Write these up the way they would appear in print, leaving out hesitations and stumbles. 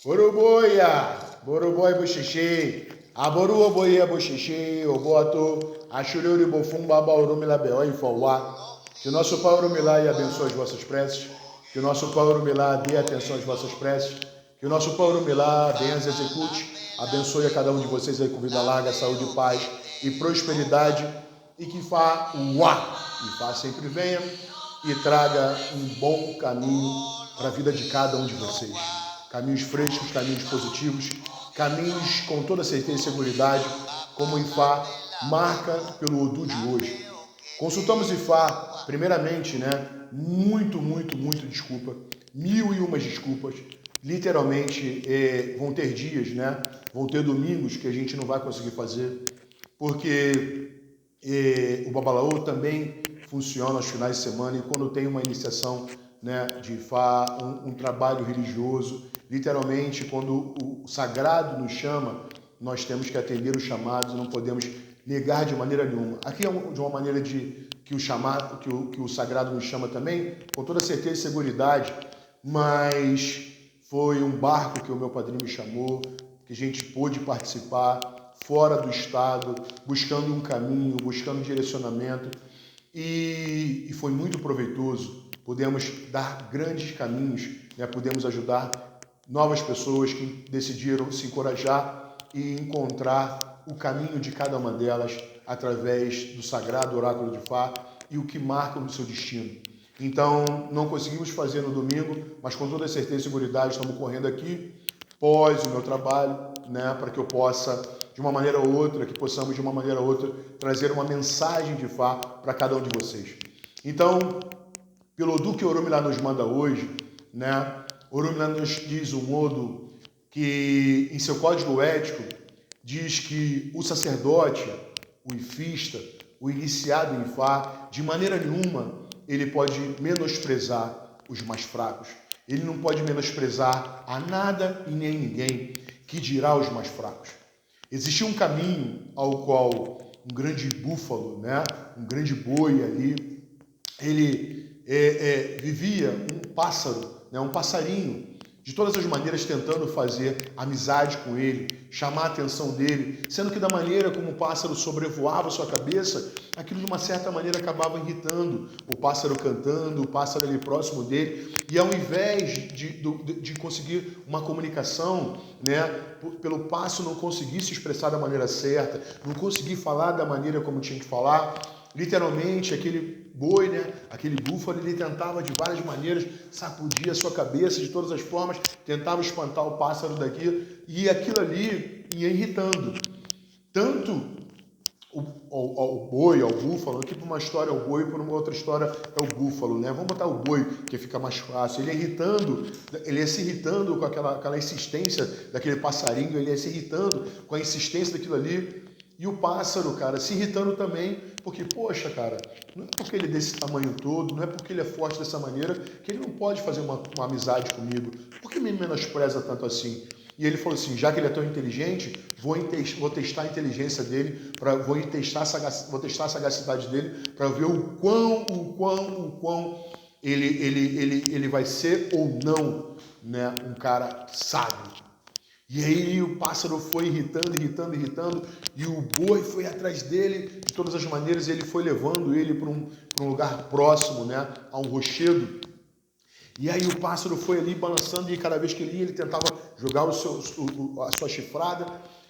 Boroboia, Boroboy Boxixi, Aboru Oboia Boxixi, Oboto, Achururi Bofum Baba Urumila Beó e Fauá. Que o nosso Pai Urumilá e abençoe as vossas preces. Que o nosso Pai Urumilá dê atenção às vossas preces. Que o nosso Pai Urumilá bem as execute. Abençoe a cada um de vocês aí com vida larga, saúde, paz e prosperidade. E que Fá sempre venha e traga um bom caminho para a vida de cada um de vocês. Caminhos frescos, caminhos positivos, caminhos com toda certeza e seguridade, como o Ifá marca pelo Odu de hoje. Consultamos Ifá, primeiramente, muito desculpa, 1001 desculpas. Literalmente, vão ter dias, vão ter domingos que a gente não vai conseguir fazer, porque o Babalaô também funciona aos finais de semana e quando tem uma iniciação de Ifá, um trabalho religioso, literalmente, quando o sagrado nos chama, nós temos que atender os chamados e não podemos negar de maneira nenhuma. Aqui é de uma maneira que o sagrado nos chama também, com toda certeza e seguridade, mas foi um barco que o meu padrinho me chamou, que a gente pôde participar fora do estado, buscando um caminho, buscando um direcionamento, e foi muito proveitoso. Podemos dar grandes caminhos, podemos ajudar novas pessoas que decidiram se encorajar e encontrar o caminho de cada uma delas através do sagrado oráculo de Fá e o que marca o seu destino. Então, não conseguimos fazer no domingo, mas com toda certeza e seguridade estamos correndo aqui pós o meu trabalho, para que eu possa, de uma maneira ou outra, que possamos de uma maneira ou outra trazer uma mensagem de Fá para cada um de vocês. Então, pelo Odu que Orumilá nos manda hoje, Orumilá nos diz um modo que, em seu código ético, diz que o sacerdote, o ifista, o iniciado em Fá, de maneira nenhuma, ele pode menosprezar os mais fracos. Ele não pode menosprezar a nada e nem ninguém, que dirá os mais fracos. Existia um caminho ao qual um grande búfalo, um grande boi ali, ele vivia um pássaro, um passarinho, de todas as maneiras tentando fazer amizade com ele, chamar a atenção dele, sendo que da maneira como o pássaro sobrevoava sua cabeça, aquilo de uma certa maneira acabava irritando o pássaro cantando, o pássaro ali próximo dele, e ao invés de conseguir uma comunicação, pelo pássaro não conseguir se expressar da maneira certa, não conseguir falar da maneira como tinha que falar, literalmente aquele boi, aquele búfalo, ele tentava de várias maneiras sacudir a sua cabeça de todas as formas, tentava espantar o pássaro daquilo, e aquilo ali ia irritando. Tanto ao boi, ao búfalo, aqui para uma história é o boi, para uma outra história é o búfalo, Vamos botar o boi, que fica mais fácil. Ele ia se irritando com aquela insistência daquele passarinho, ele ia se irritando com a insistência daquilo ali, e o pássaro, cara, se irritando também, porque, poxa, cara, não é porque ele é desse tamanho todo, não é porque ele é forte dessa maneira, que ele não pode fazer uma amizade comigo. Por que me menospreza tanto assim? E ele falou assim, já que ele é tão inteligente, vou testar a inteligência dele, vou testar a sagacidade dele, para ver o quão ele vai ser ou não, um cara sábio. E aí o pássaro foi irritando, e o boi foi atrás dele de todas as maneiras, e ele foi levando ele para um lugar próximo, a um rochedo. E aí o pássaro foi ali balançando, e cada vez que ele ia, ele tentava jogar a sua chifrada.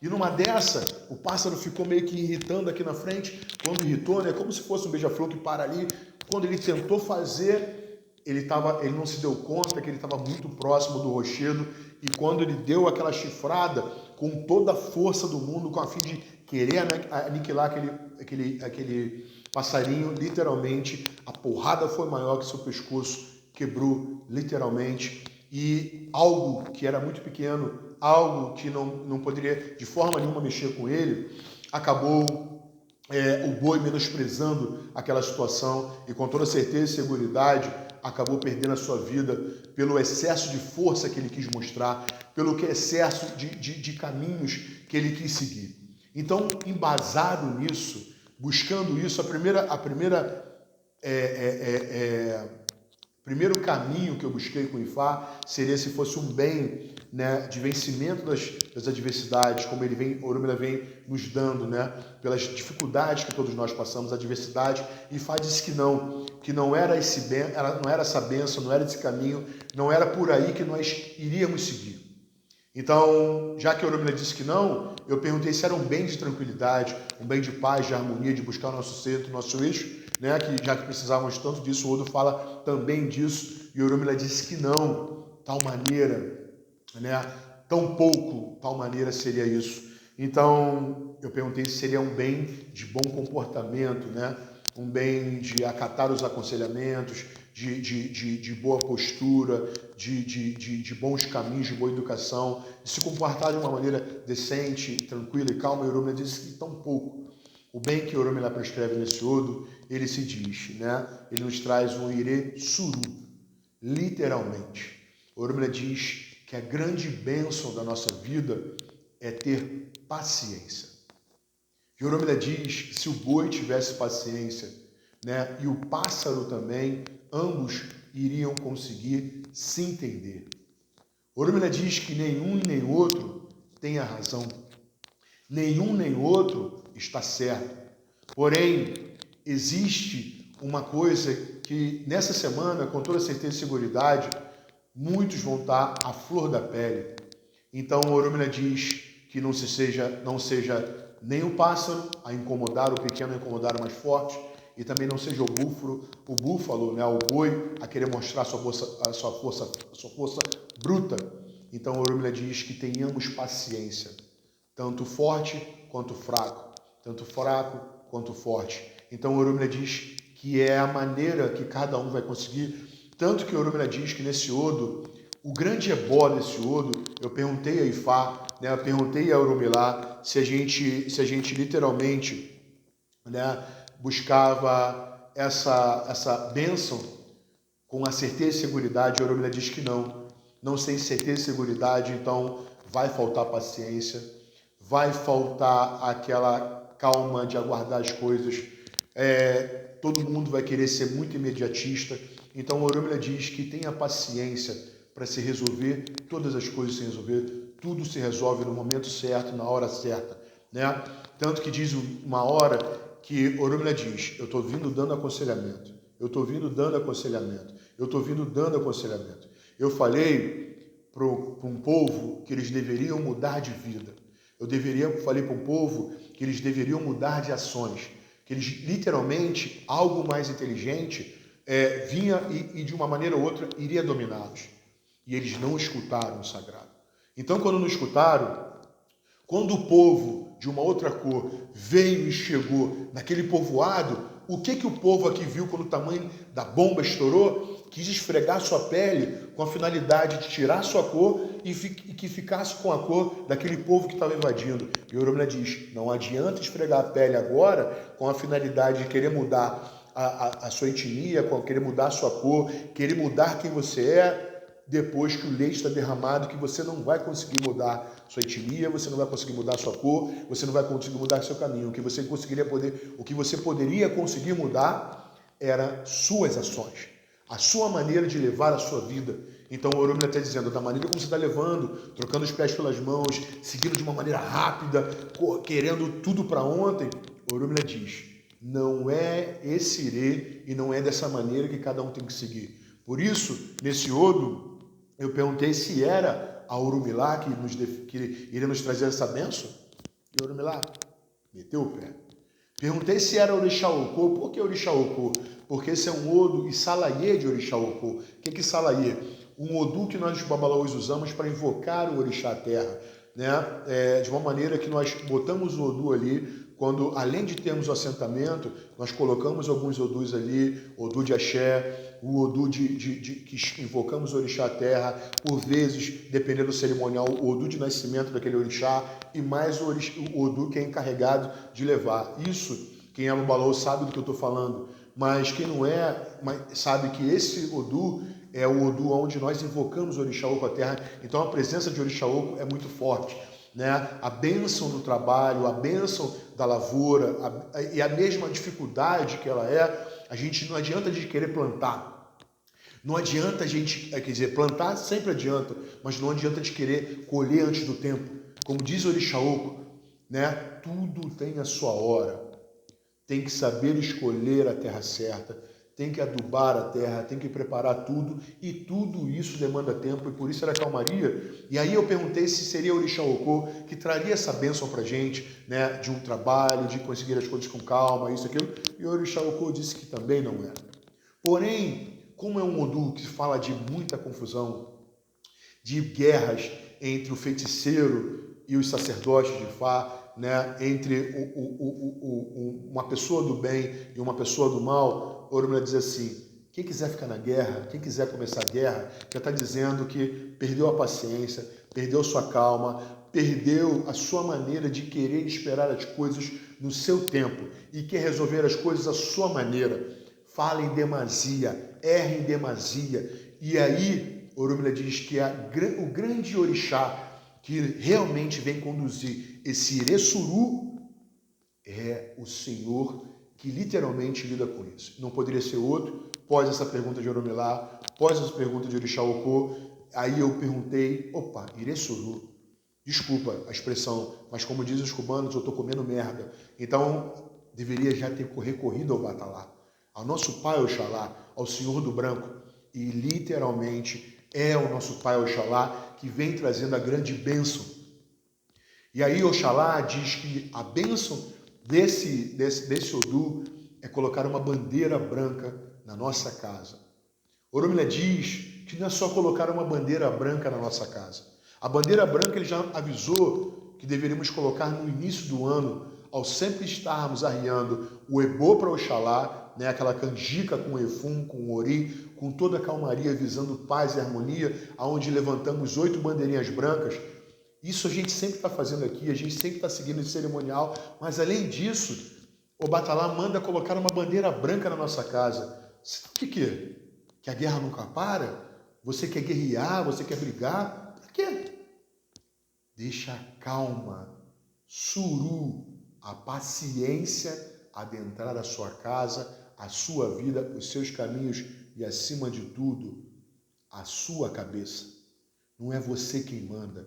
E numa dessa, o pássaro ficou meio que irritando aqui na frente. Quando irritou, como se fosse um beija-flor que para ali. Quando ele tentou fazer, ele não se deu conta que ele estava muito próximo do rochedo. E quando ele deu aquela chifrada, com toda a força do mundo, com a fim de querer aniquilar aquele passarinho, literalmente, a porrada foi maior que seu pescoço, quebrou literalmente, e algo que era muito pequeno, algo que não poderia de forma nenhuma mexer com ele, acabou o boi menosprezando aquela situação e com toda certeza e seguridade acabou perdendo a sua vida pelo excesso de força que ele quis mostrar, pelo excesso de caminhos que ele quis seguir. Então, embasado nisso, buscando isso, primeiro caminho que eu busquei com o Ifá seria se fosse um bem né, de vencimento das adversidades, como Oromila vem nos dando, né, pelas dificuldades que todos nós passamos, adversidade, e Ifá disse que não era essa bênção, não era esse caminho, não era por aí que nós iríamos seguir. Então, já que Oromila disse que não, eu perguntei se era um bem de tranquilidade, um bem de paz, de harmonia, de buscar o nosso centro, o nosso eixo, né? Que já que precisávamos tanto disso, o Odo fala também disso, e Oromila disse que não, tal maneira, né? Tão pouco, tal maneira seria isso. Então, eu perguntei se seria um bem de bom comportamento, né? Um bem de acatar os aconselhamentos, de boa postura, de bons caminhos, de boa educação, de se comportar de uma maneira decente, tranquila e calma. E Oromila disse que tão pouco. O bem que Oromila prescreve nesse Odo, ele se diz, né? Ele nos traz um ire suru, literalmente. Oromila diz que a grande bênção da nossa vida é ter paciência. E Oromila diz que se o boi tivesse paciência, né, e o pássaro também, ambos iriam conseguir se entender. Oromila diz que nenhum nem outro tem a razão. Nenhum nem outro está certo. Porém, existe uma coisa que nessa semana, com toda certeza e seguridade, muitos vão estar à flor da pele. Então, Oromila diz que não seja nem o pássaro a incomodar o pequeno, a incomodar o mais forte, e também não seja o búfalo, né, o boi, a querer mostrar a sua força bruta. Então, Oromila diz que tenhamos paciência, tanto forte quanto fraco, tanto fraco quanto forte. Então, Oromila diz que é a maneira que cada um vai conseguir, tanto que Oromila diz que nesse Odo, o grande ebó desse Odo, eu perguntei a Ifá, né, eu perguntei a Oromila se a gente literalmente, né, buscava essa bênção com a certeza e seguridade. A Oromila diz que não tem certeza e seguridade, então vai faltar paciência, vai faltar aquela calma de aguardar as coisas, todo mundo vai querer ser muito imediatista. Então a Oromila diz que tenha paciência para se resolver todas as coisas, se resolver, tudo se resolve no momento certo, na hora certa, né? Tanto que diz uma hora que Oromila diz, eu estou vindo dando aconselhamento, eu estou vindo dando aconselhamento, eu estou vindo dando aconselhamento. Eu falei para um povo que eles deveriam mudar de vida, falei para um povo que eles deveriam mudar de ações, que eles literalmente, algo mais inteligente vinha e de uma maneira ou outra iria dominá-los. E eles não escutaram o sagrado. Então, quando não escutaram, quando o povo de uma outra cor veio e chegou naquele povoado, o que o povo aqui viu quando o tamanho da bomba estourou? Quis esfregar sua pele com a finalidade de tirar sua cor e que ficasse com a cor daquele povo que estava invadindo. E Oromila diz, não adianta esfregar a pele agora com a finalidade de querer mudar a sua etnia, querer mudar a sua cor, querer mudar quem você é, depois que o leite está derramado, que você não vai conseguir mudar sua etnia, você não vai conseguir mudar sua cor, você não vai conseguir mudar seu caminho. O que você poderia conseguir mudar era suas ações, a sua maneira de levar a sua vida. Então o Oromila está dizendo, da maneira como você está levando, trocando os pés pelas mãos, seguindo de uma maneira rápida, querendo tudo para ontem, Oromila diz, não é esse ire e não é dessa maneira que cada um tem que seguir. Por isso, nesse Odo, eu perguntei se era a Oromila que iria nos trazer essa bênção. E Oromila meteu o pé. Perguntei se era Orixá Okô. Por que Orixá Okô? Porque esse é um Odo Isalaye de Orixá Okô. O que é Isalaye? Um Odu que nós, os babalaôs, usamos para invocar o Orixá Terra, né? De uma maneira que nós botamos o Odu ali, quando, além de termos o assentamento, nós colocamos alguns Odus ali, Odu de Axé, o Odu que invocamos o Orixá Terra, por vezes, dependendo do cerimonial, o Odu de nascimento daquele Orixá, e mais o Odu que é encarregado de levar. Isso, quem é babalaô sabe do que eu estou falando, mas quem não é, sabe que esse Odu é o Odu onde nós invocamos o Orixá Okô à Terra. Então a presença de Orixá Okô é muito forte, né? A bênção do trabalho, a bênção da lavoura e a mesma dificuldade que ela a gente não adianta de querer plantar, Não adianta a gente, quer dizer, plantar sempre adianta, mas não adianta de querer colher antes do tempo. Como diz o Orixaoco, né? Tudo tem a sua hora. Tem que saber escolher a terra certa, tem que adubar a terra, tem que preparar tudo, e tudo isso demanda tempo, e por isso era calmaria. E aí eu perguntei se seria o Orixaocô que traria essa bênção pra gente, né, de um trabalho, de conseguir as coisas com calma, isso, aquilo, e o Orixaocô disse que também não era. Porém, como é um Odu que fala de muita confusão, de guerras entre o feiticeiro e os sacerdotes de Fá, né, entre uma pessoa do bem e uma pessoa do mal, Oromila diz assim, quem quiser ficar na guerra, quem quiser começar a guerra, já está dizendo que perdeu a paciência, perdeu sua calma, perdeu a sua maneira de querer esperar as coisas no seu tempo e quer resolver as coisas à sua maneira. Fala em demasia, erra em demasia. E aí, Oromila diz que o grande orixá que realmente vem conduzir esse Iressuru é o Senhor que literalmente lida com isso. Não poderia ser outro. Após essa pergunta de Oromilá, após essa pergunta de Orixaocô, aí eu perguntei, opa, Iressuru, desculpa a expressão, mas como dizem os cubanos, eu estou comendo merda. Então, deveria já ter recorrido ao Batalá, ao nosso Pai Oxalá, ao Senhor do Branco, e literalmente é o nosso Pai Oxalá que vem trazendo a grande bênção. E aí Oxalá diz que a bênção desse Odu é colocar uma bandeira branca na nossa casa. Oromila diz que não é só colocar uma bandeira branca na nossa casa. A bandeira branca ele já avisou que deveríamos colocar no início do ano, ao sempre estarmos arriando o ebô para Oxalá, né, aquela canjica com Efum, com Ori, com toda a calmaria, visando paz e harmonia, aonde levantamos 8 bandeirinhas brancas. Isso a gente sempre está fazendo aqui, a gente sempre está seguindo esse cerimonial, mas além disso, o Batalá manda colocar uma bandeira branca na nossa casa. O que? Que a guerra nunca para? Você quer guerrear? Você quer brigar? Para quê? Deixa a calma, suru, a paciência adentrar a sua casa, a sua vida, os seus caminhos e, acima de tudo, a sua cabeça. Não é você quem manda,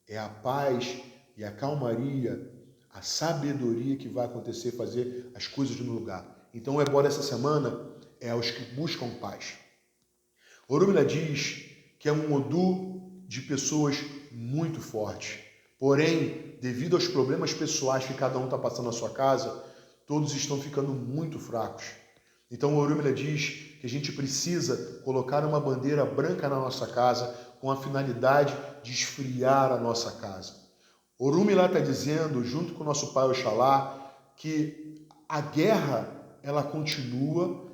é a paz e a calmaria, a sabedoria que vai acontecer, fazer as coisas no lugar. Então o ebó dessa semana é aos que buscam paz. Oromila diz que é um Odu de pessoas muito fortes. Porém, devido aos problemas pessoais que cada um está passando na sua casa, todos estão ficando muito fracos. Então, Oromila diz que a gente precisa colocar uma bandeira branca na nossa casa com a finalidade de esfriar a nossa casa. Oromila está dizendo, junto com o nosso Pai Oxalá, que a guerra ela continua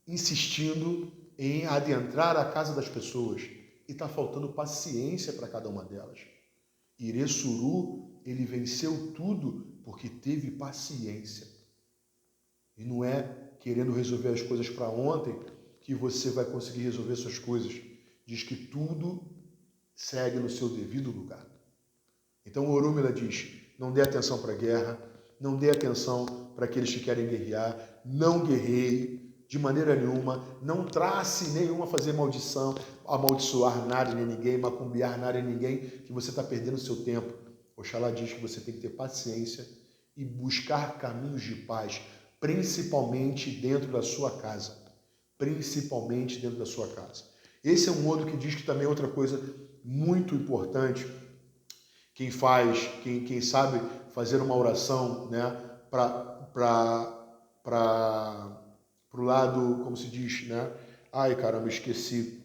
insistindo em adentrar a casa das pessoas e está faltando paciência para cada uma delas. Iressuru, ele venceu tudo porque teve paciência. E não é querendo resolver as coisas para ontem que você vai conseguir resolver suas coisas. Diz que tudo segue no seu devido lugar. Então o Oromila diz, não dê atenção para a guerra, não dê atenção para aqueles que querem guerrear, não guerreie de maneira nenhuma, não trace nenhuma fazer maldição, amaldiçoar nada nem ninguém, macumbear nada nem ninguém, que você está perdendo o seu tempo. Oxalá diz que você tem que ter paciência e buscar caminhos de paz, principalmente dentro da sua casa. Principalmente dentro da sua casa. Esse é um outro que diz que também é outra coisa muito importante. Quem sabe fazer uma oração, né, para o lado, como se diz, né? Ai, caramba, esqueci.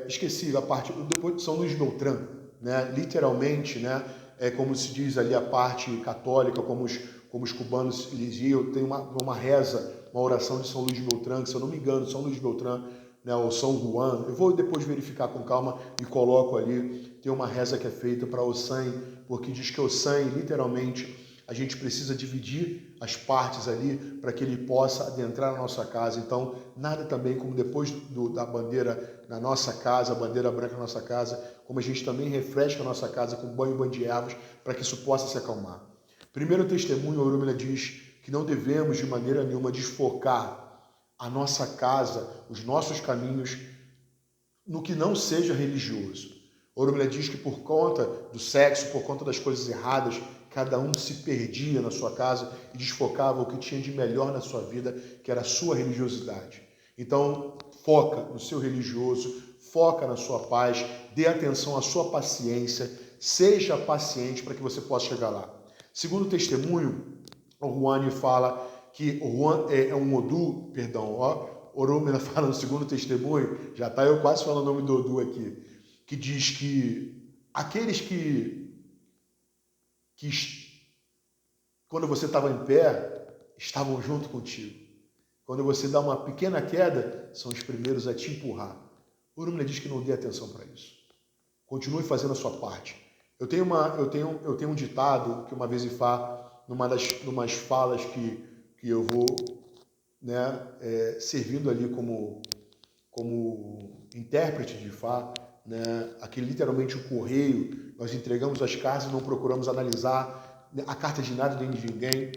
Esqueci a parte, depois de São Luís Beltrán, né? Literalmente, né? É como se diz ali a parte católica, como os cubanos diziam, tem uma reza, uma oração de São Luís Beltrán, que se eu não me engano, São Luís Beltrán, né, ou São Juan, eu vou depois verificar com calma e coloco ali, tem uma reza que é feita para Ossan, porque diz que Ossan, literalmente, a gente precisa dividir as partes ali para que ele possa adentrar na nossa casa. Então, nada também como depois da bandeira na nossa casa, a bandeira branca na nossa casa, como a gente também refresca a nossa casa com banho de ervas para que isso possa se acalmar. Primeiro testemunho, Oromila diz que não devemos de maneira nenhuma desfocar a nossa casa, os nossos caminhos, no que não seja religioso. Oromila diz que por conta do sexo, por conta das coisas erradas, cada um se perdia na sua casa e desfocava o que tinha de melhor na sua vida, que era a sua religiosidade. Então, foca no seu religioso, foca na sua paz, dê atenção à sua paciência, seja paciente para que você possa chegar lá. Segundo testemunho, o Juan fala que o Juan é um Odu, Oromila fala no segundo testemunho, já está eu quase falando o nome do Odu aqui, que diz que aqueles que quando você estava em pé, estavam junto contigo. Quando você dá uma pequena queda, são os primeiros a te empurrar. Oromila diz que não dê atenção para isso. Continue fazendo a sua parte. Eu tenho um ditado que uma vez Ifá, numas falas que eu vou, servindo ali como intérprete de Ifá, aqui literalmente o correio, nós entregamos as cartas e não procuramos analisar a carta de nada nem de ninguém.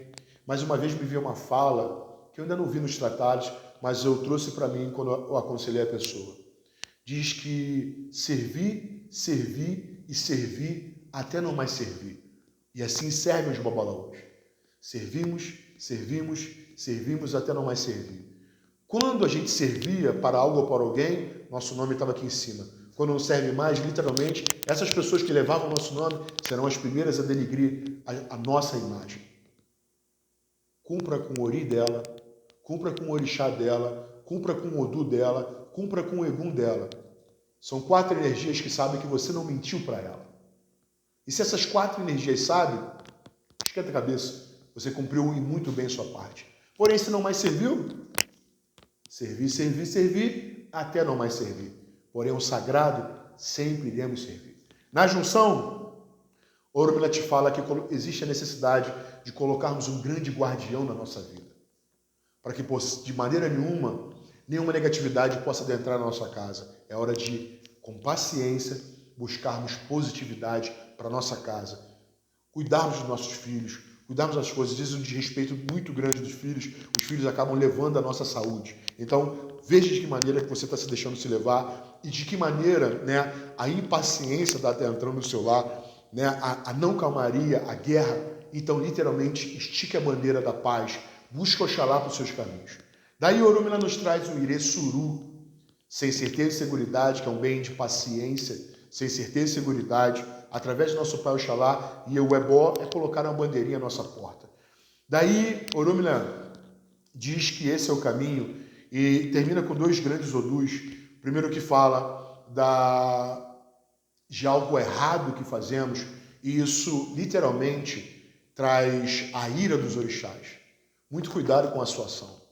Mas uma vez me veio uma fala que eu ainda não vi nos tratados, mas eu trouxe para mim quando eu aconselhei a pessoa. Diz que servir, servir e servir até não mais servir. E assim servem os babalaús. Servimos, servimos, servimos até não mais servir. Quando a gente servia para algo ou para alguém, nosso nome estava aqui em cima. Quando não serve mais, literalmente, essas pessoas que levavam o nosso nome serão as primeiras a denegrir a nossa imagem. Cumpra com o ori dela, cumpra com o orixá dela, cumpra com o odu dela, cumpra com o egum dela. São 4 energias que sabem que você não mentiu para ela. E se essas 4 energias sabem, esquenta a cabeça, você cumpriu e muito bem sua parte. Porém, se não mais serviu, servir, servir, servir, até não mais servir. Porém, o sagrado sempre iremos servir. Na junção, Oromila te fala que existe a necessidade de colocarmos um grande guardião na nossa vida. Para que, de maneira nenhuma negatividade possa adentrar na nossa casa. É hora de, com paciência, buscarmos positividade para a nossa casa. Cuidarmos dos nossos filhos, cuidarmos das coisas. Existe um desrespeito muito grande dos filhos. Os filhos acabam levando a nossa saúde. Então, veja de que maneira que você está se deixando se levar e de que maneira a impaciência está entrando no seu lar, a não calmaria, a guerra. Então, literalmente, estique a bandeira da paz. Busque Oxalá para os seus caminhos. Daí Oromila nos traz o Irê Suru, sem certeza e seguridade, que é um bem de paciência, sem certeza e seguridade, através do nosso Pai Oxalá, e o Ebó é colocar uma bandeirinha à nossa porta. Daí Oromila diz que esse é o caminho e termina com 2 grandes odus. Primeiro que fala de algo errado que fazemos, e isso literalmente traz a ira dos orixás. Muito cuidado com a sua ação.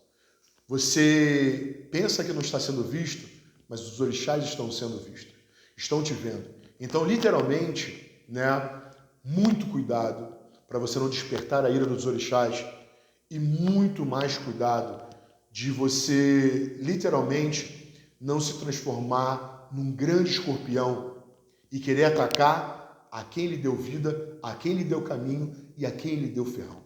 Você pensa que não está sendo visto, mas os orixás estão sendo vistos, estão te vendo. Então, literalmente, muito cuidado para você não despertar a ira dos orixás e muito mais cuidado de você, literalmente, não se transformar num grande escorpião e querer atacar a quem lhe deu vida, a quem lhe deu caminho e a quem lhe deu ferrão.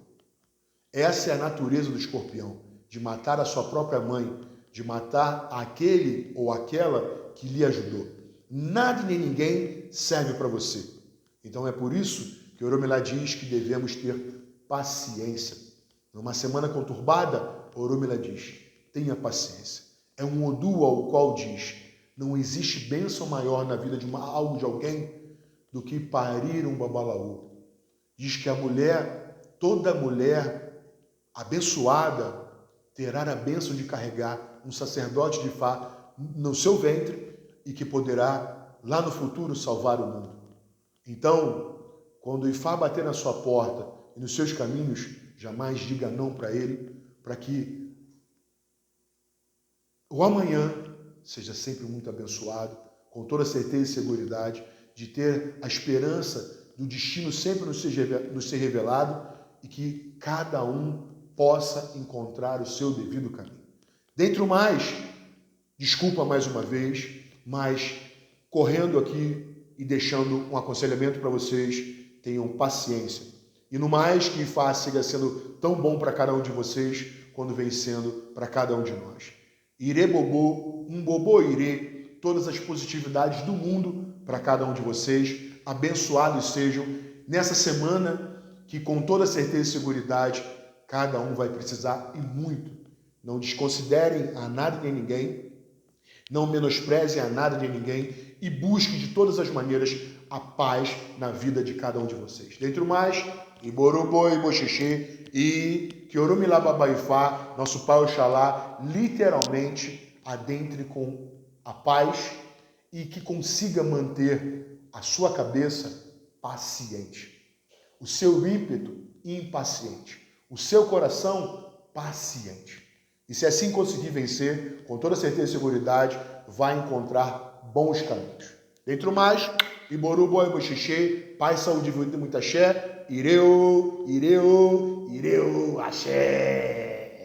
Essa é a natureza do escorpião. De matar a sua própria mãe, de matar aquele ou aquela que lhe ajudou. Nada nem ninguém serve para você. Então é por isso que Oromila diz que devemos ter paciência. Numa semana conturbada, Oromila diz, tenha paciência. É um Odu ao qual diz, não existe bênção maior na vida de algo de alguém do que parir um babalaú. Diz que a mulher, toda mulher abençoada, terá a bênção de carregar um sacerdote de Ifá no seu ventre e que poderá, lá no futuro, salvar o mundo. Então, quando o Ifá bater na sua porta e nos seus caminhos, jamais diga não para ele, para que o amanhã seja sempre muito abençoado, com toda certeza e seguridade, de ter a esperança do destino sempre nos ser revelado e que cada um possa encontrar o seu devido caminho. Dentre o mais, desculpa mais uma vez, mas correndo aqui e deixando um aconselhamento para vocês, tenham paciência. E no mais, que Ifá siga sendo tão bom para cada um de vocês, quando vem sendo para cada um de nós. Ire bobô, um bobô ire, todas as positividades do mundo para cada um de vocês. Abençoados sejam nessa semana que com toda certeza e seguridade cada um vai precisar e muito. Não desconsiderem a nada nem ninguém, não menosprezem a nada nem ninguém e busquem de todas as maneiras a paz na vida de cada um de vocês. Dentre o mais, Iborobô, Iboxixi e que Orumilá Babaifá, nosso Pai Oxalá, literalmente adentre com a paz e que consiga manter a sua cabeça paciente, o seu ímpeto impaciente, o seu coração paciente. E se assim conseguir vencer, com toda certeza e seguridade, vai encontrar bons caminhos. Dentre o mais, Iboru Boi Boxixê, paz, saúde, vida e muita axé. Ireu, ireu, ireu, axé.